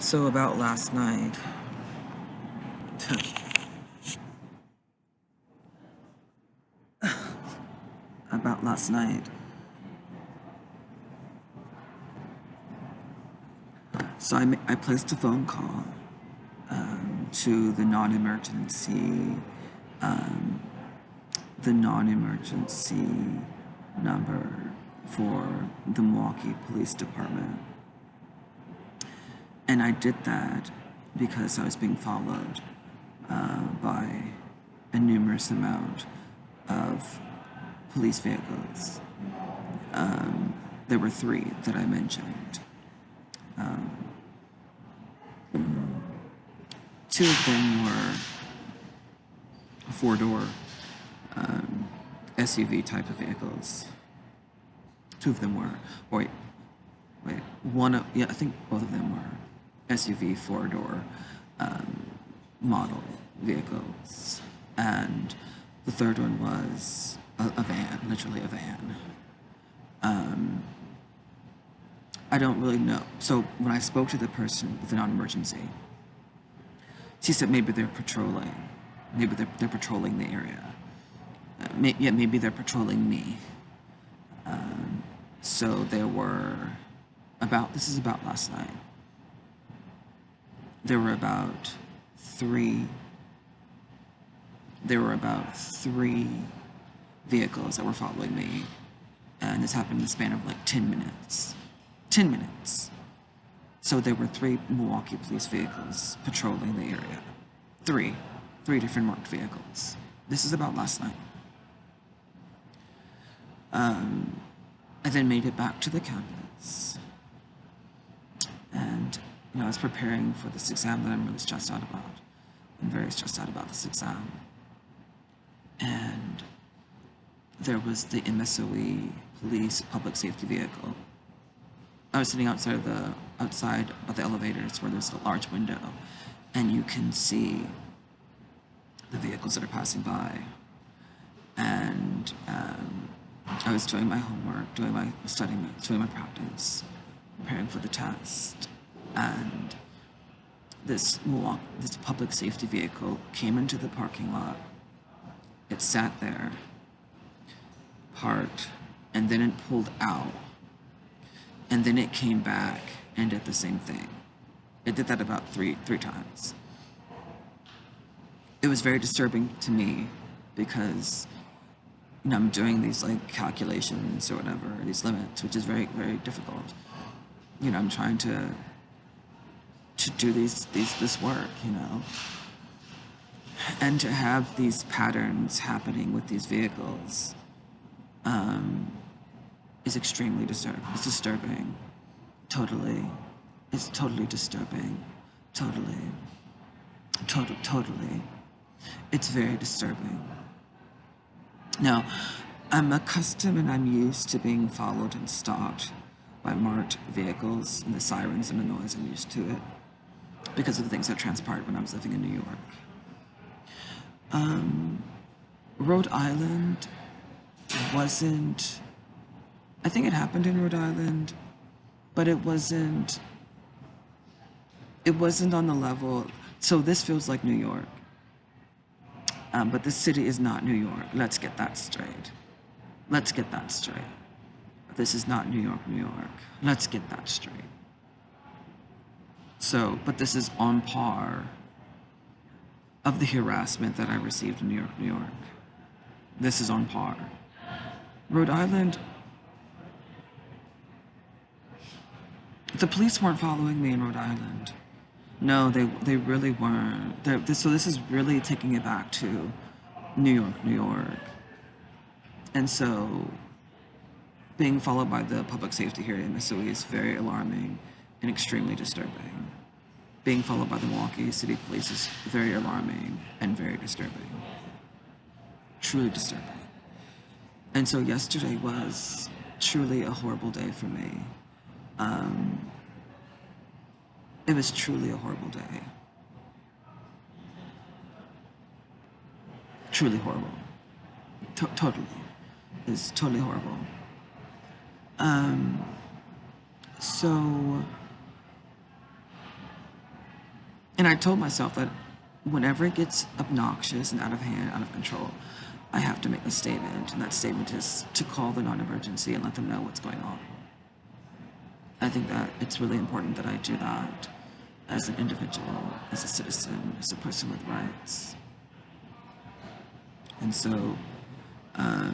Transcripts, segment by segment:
So about last night, about last night. So I placed a phone call to the non-emergency number for the Milwaukee Police Department. And I did that because I was being followed by a numerous amount of police vehicles. There were three that I mentioned. Two of them were four-door SUV type of vehicles. Two of them were, wait, I think both of them were SUV four-door model vehicles. And the third one was a van, literally a van. I don't really know. So when I spoke to the person with the non-emergency, she said maybe they're patrolling. Maybe they're patrolling the area. Maybe they're patrolling me. So there were this is about last night. There were about three vehicles that were following me. And this happened in the span of like 10 minutes. 10 minutes. So there were three Milwaukee police vehicles patrolling the area. Three different marked vehicles. This is about last night. I then made it back to the campus. And, I was preparing for this exam that I'm really stressed out about. I'm very stressed out about this exam. And there was the MSOE police public safety vehicle. I was sitting outside by the elevators where there's a large window, and you can see the vehicles that are passing by. And I was doing my homework, doing my practice, preparing for the test, and this public safety vehicle came into the parking lot. It sat there, parked, and then it pulled out. And then it came back and did the same thing. It did that about three times. It was very disturbing to me because, I'm doing these like calculations or whatever, these limits, which is very, very difficult. I'm trying to do this work, and to have these patterns happening with these vehicles is extremely disturbing. It's disturbing. Totally. It's totally disturbing. Totally. Totally. It's very disturbing. Now, I'm accustomed and I'm used to being followed and stalked by marked vehicles and the sirens and the noise. I'm used to it because of the things that transpired when I was living in New York. Rhode Island wasn't... I think it happened in Rhode Island, but it wasn't on the level... So this feels like New York. But this city is not New York. Let's get that straight. This is not New York, New York. Let's get that straight. So, but this is on par of the harassment that I received in New York, New York. This is on par. Rhode Island, the police weren't following me in Rhode Island. No, they really weren't. So this is really taking it back to New York, New York. And so being followed by the public safety here at MSOE is very alarming and extremely disturbing. Being followed by the Milwaukee City Police is very alarming and very disturbing. Truly disturbing. And so yesterday was truly a horrible day for me. It was truly a horrible day. Truly horrible. Totally. It's totally horrible. So And I told myself that whenever it gets obnoxious and out of hand, out of control, I have to make a statement, and that statement is to call the non-emergency and let them know what's going on. I think that it's really important that I do that as an individual, as a citizen, as a person with rights. And so, I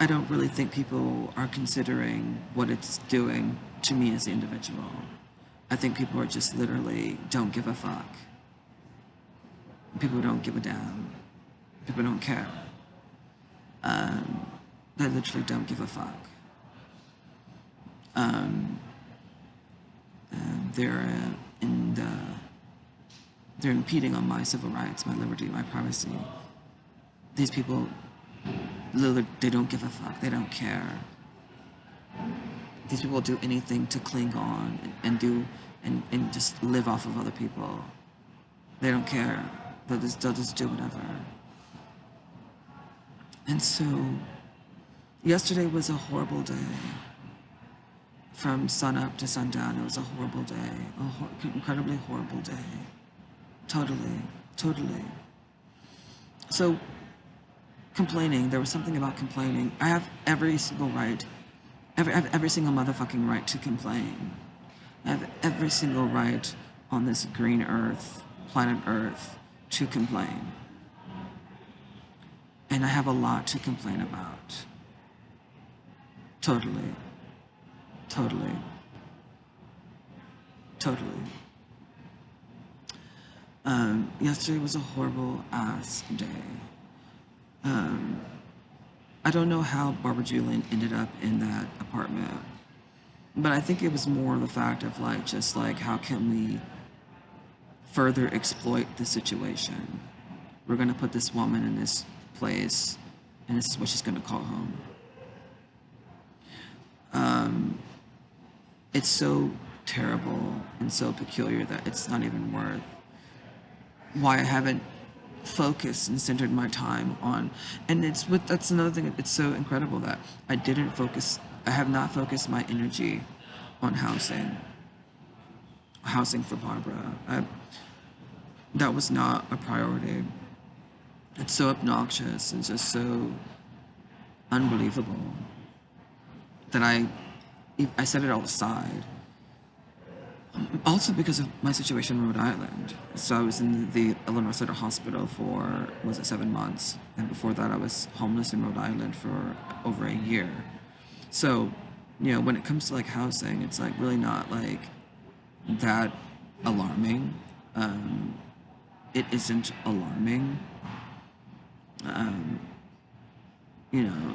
don't really think people are considering what it's doing to me as an individual. I think people are just literally don't give a fuck. People don't give a damn. People don't care. They literally don't give a fuck. They're impeding on my civil rights, my liberty, my privacy. These people, literally, they don't give a fuck. They don't care. These people do anything to cling on and just live off of other people. They don't care. They'll just do whatever. And so, yesterday was a horrible day. From sun up to sundown, it was a horrible day. Incredibly horrible day. Totally. So, complaining, there was something about complaining. I have every single right, every single motherfucking right to complain. I have every single right on this green earth, planet Earth, to complain. And I have a lot to complain about. Totally. Yesterday was a horrible ass day. I don't know how Barbara Julian ended up in that apartment, but I think it was more the fact of how can we further exploit the situation? We're gonna put this woman in this place, and this is what she's gonna call home. It's so terrible and so peculiar that it's not even worth why I haven't focused and centered my time on. And that's another thing. It's so incredible that I have not focused my energy on housing for Barbara. That was not a priority. It's so obnoxious and just so unbelievable that I set it all aside. Also because of my situation in Rhode Island. So I was in the Illinois Center Hospital for, 7 months? And before that I was homeless in Rhode Island for over a year. So, when it comes to housing, it's really not that alarming. It isn't alarming.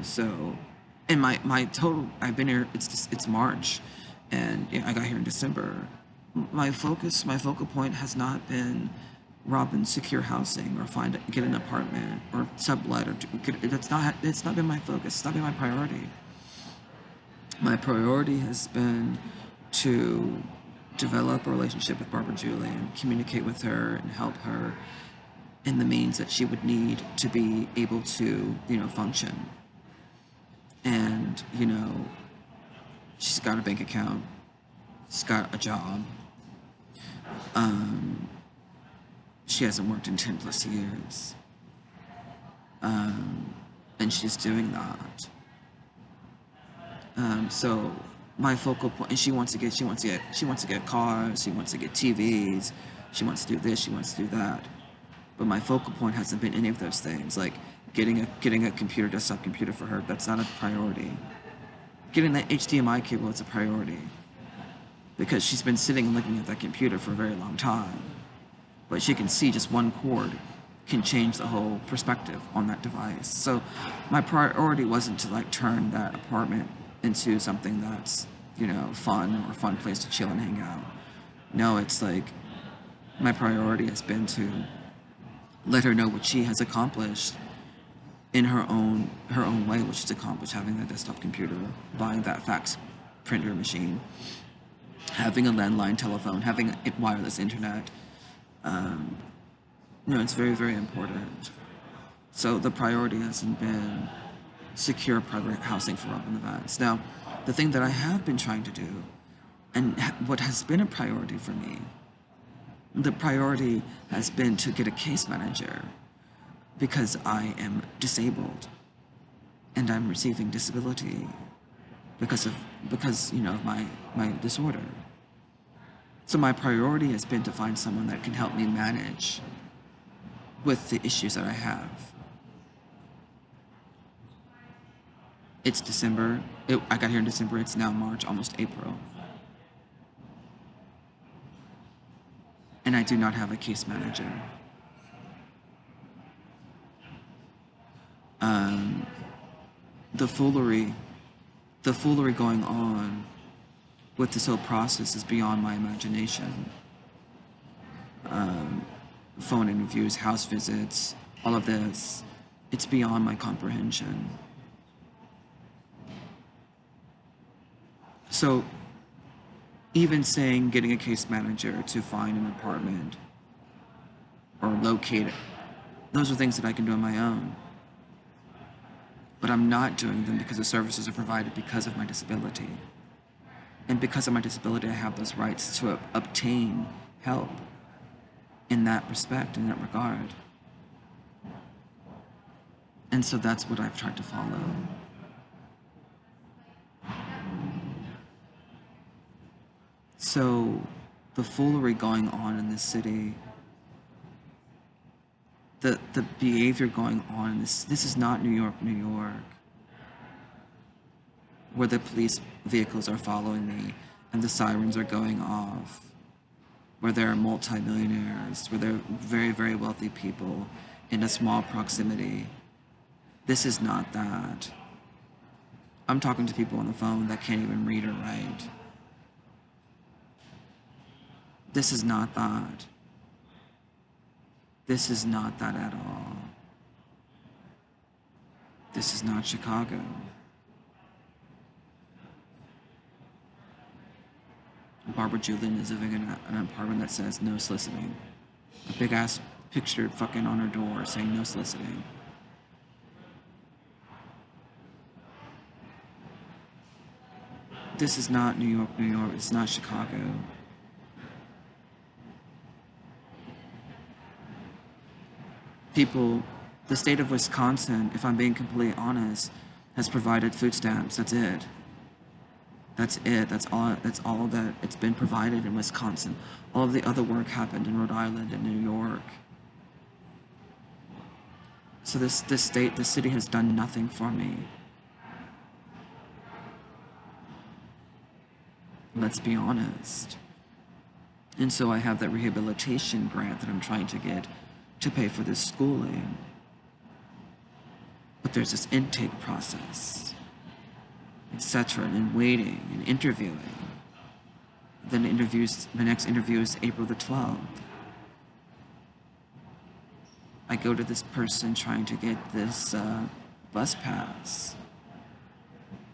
So, and my total, I've been here, it's March, and I got here in December. My focal point has not been rob and secure housing or get an apartment or sublet it's not been my focus. It's not been my priority. My priority has been to develop a relationship with Barbara Julian, communicate with her and help her in the means that she would need to be able to, function. And, she's got a bank account. She's got a job. She hasn't worked in 10 plus years. And she's doing that. So my focal point, and she wants to get cars, she wants to get TVs, she wants to do this, she wants to do that. But my focal point hasn't been any of those things. Getting a desktop computer for her, that's not a priority. Getting that HDMI cable is a priority. Because she's been sitting and looking at that computer for a very long time. But she can see just one cord can change the whole perspective on that device. So my priority wasn't to turn that apartment into something that's, fun or a fun place to chill and hang out. No, it's my priority has been to let her know what she has accomplished in her own way, which is accomplished having that desktop computer, buying that fax printer machine, having a landline telephone, having wireless internet. It's very, very important. So the priority hasn't been secure private housing for Robin the Vance. Now, the thing that I have been trying to do And what has been a priority for me, the priority has been to get a case manager because I am disabled and I'm receiving disability because of my disorder. So my priority has been to find someone that can help me manage with the issues that I have. It's December. I got here in December. It's now March, almost April. And I do not have a case manager. The foolery going on with this whole process is beyond my imagination. Phone interviews, house visits, all of this, it's beyond my comprehension. So even saying getting a case manager to find an apartment or locate it, those are things that I can do on my own. But I'm not doing them because the services are provided because of my disability. And because of my disability, I have those rights to obtain help in that respect, in that regard. And so that's what I've tried to follow. So the foolery going on in this city, the behavior going on in this is not New York, New York, where the police vehicles are following me and the sirens are going off, where there are multimillionaires, where there are very, very wealthy people in a small proximity. This is not that. I'm talking to people on the phone that can't even read or write. This is not that. This is not that at all. This is not Chicago. Barbara Julian is living in an apartment that says no soliciting. A big ass picture fucking on her door saying no soliciting. This is not New York, New York. It's not Chicago. People, the state of Wisconsin, if I'm being completely honest, has provided food stamps. That's it. That's it. That's all that it's been provided in Wisconsin. All of the other work happened in Rhode Island and New York. So this city has done nothing for me. Let's be honest. And so I have that rehabilitation grant that I'm trying to get to pay for this schooling. But there's this intake process, etc., and waiting and interviewing. Then my next interview is April the 12th. I go to this person trying to get this bus pass.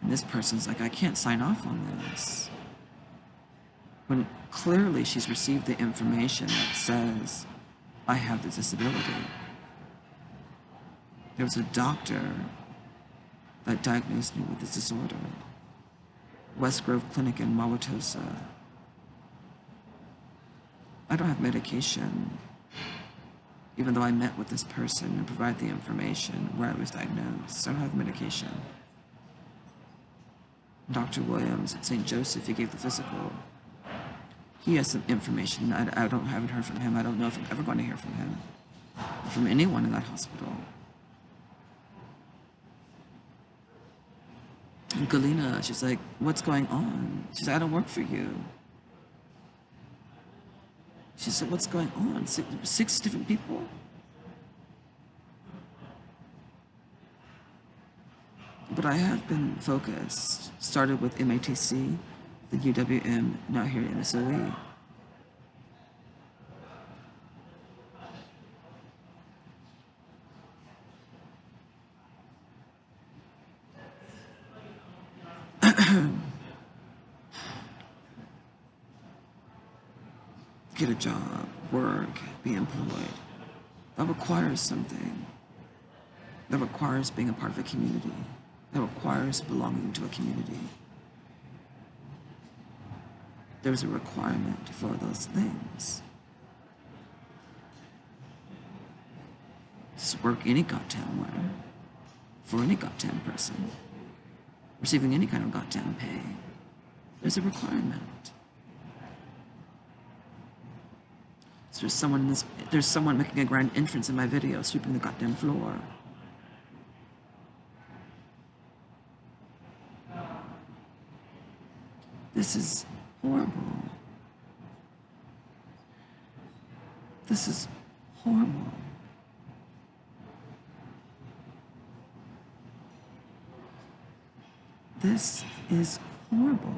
And this person's like, I can't sign off on this. When clearly she's received the information that says, I have the disability. There was a doctor that diagnosed me with this disorder. West Grove Clinic in Wauwatosa. I don't have medication, even though I met with this person and provided the information where I was diagnosed. I don't have medication. Dr. Williams at St. Joseph, he gave the physical. He has some information. haven't heard from him. I don't know if I'm ever going to hear from him, or from anyone in that hospital. And Galena, she's like, what's going on? She said, I don't work for you. She said, what's going on? Six different people? But I have been focused. Started with MATC, the UWM, now here at MSOE. Get a job, work, be employed. That requires something. That requires being a part of a community. That requires belonging to a community. there's a requirement for those things. Just work any goddamn where, for any goddamn person, receiving any kind of goddamn pay. There's a requirement. So there's someone making a grand entrance in my video, sweeping the goddamn floor. This is horrible. This is horrible. This is horrible.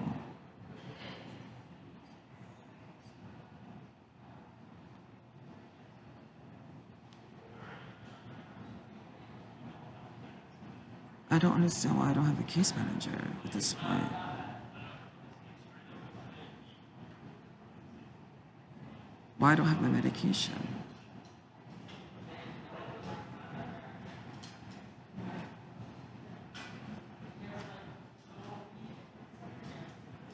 I don't understand why I don't have a case manager at this point. Why I don't have my medication.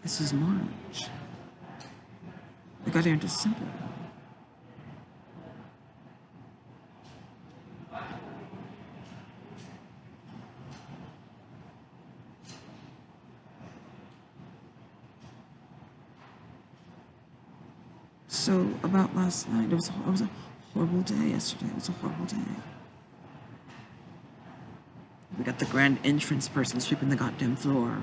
This is March. We got here in December. So about last night, it was a horrible day yesterday. It was a horrible day. We got the grand entrance person sweeping the goddamn floor.